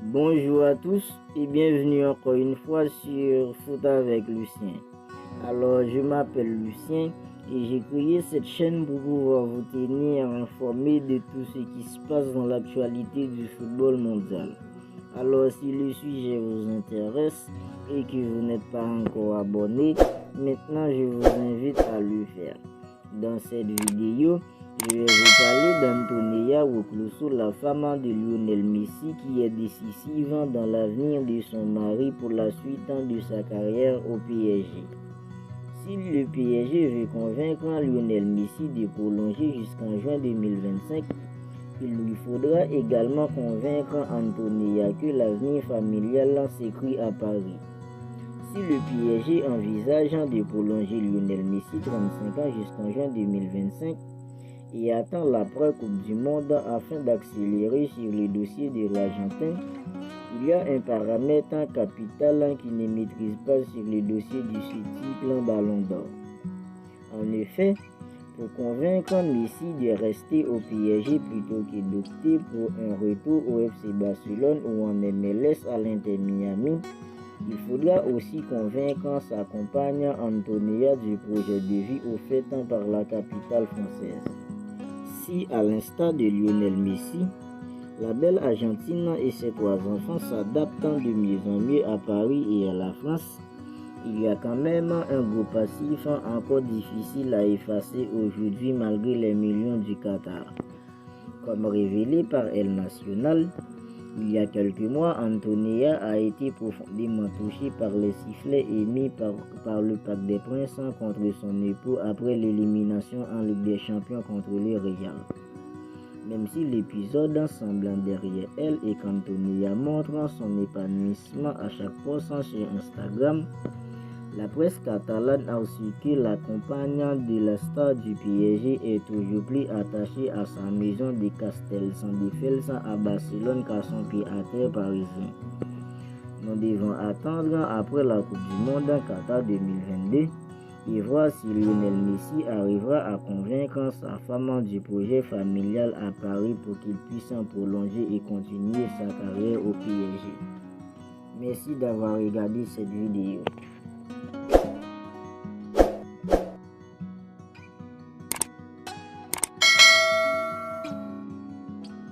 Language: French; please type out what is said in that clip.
Bonjour à tous et bienvenue encore une fois sur Foot avec Lucien. Alors, je m'appelle Lucien et j'ai créé cette chaîne pour pouvoir vous tenir informé de tout ce qui se passe dans l'actualité du football mondial. Alors, si le sujet vous intéresse et que vous n'êtes pas encore abonné, maintenant je vous invite à le faire. Dans cette vidéo, je vais vous parler d'Antonia Wokloso, la femme de Lionel Messi, qui est décisive dans l'avenir de son mari pour la suite de sa carrière au PSG. Si le PSG veut convaincre Lionel Messi de prolonger jusqu'en juin 2025, il lui faudra également convaincre Antonia que l'avenir familial s'écrit à Paris. Si le PSG envisage de prolonger Lionel Messi 35 ans jusqu'en juin 2025 et attend l'après-Coupe du Monde afin d'accélérer sur le dossier de l'Argentin, il y a un paramètre capital qui ne maîtrise pas sur le dossier du triple Ballon d'Or. En effet, pour convaincre Messi de rester au PSG plutôt que d'opter pour un retour au FC Barcelone ou en MLS à l'Inter Miami, il faudra aussi convaincre sa compagne Antonia du projet de vie offert par la capitale française. Si, à l'instar de Lionel Messi, la belle Argentine et ses 3 enfants s'adaptent de mieux en mieux à Paris et à la France, il y a quand même un gros passif encore difficile à effacer aujourd'hui malgré les millions du Qatar. Comme révélé par El Nacional, il y a quelques mois, Antonia a été profondément touchée par les sifflets émis par le Parc des Princes contre son époux après l'élimination en Ligue des Champions contre le Real. Même si l'épisode semble derrière elle et qu'Antonia montre son épanouissement à chaque post sur Instagram, la presse catalane a su que la compagne de la star du PSG est toujours plus attachée à sa maison de Castelldefels à Barcelone qu'à son pied-à-terre parisien. Nous devons attendre après la Coupe du Monde Qatar 2022 et voir si Lionel Messi arrivera à convaincre sa femme du projet familial à Paris pour qu'il puisse prolonger et continuer sa carrière au PSG. Merci d'avoir regardé cette vidéo.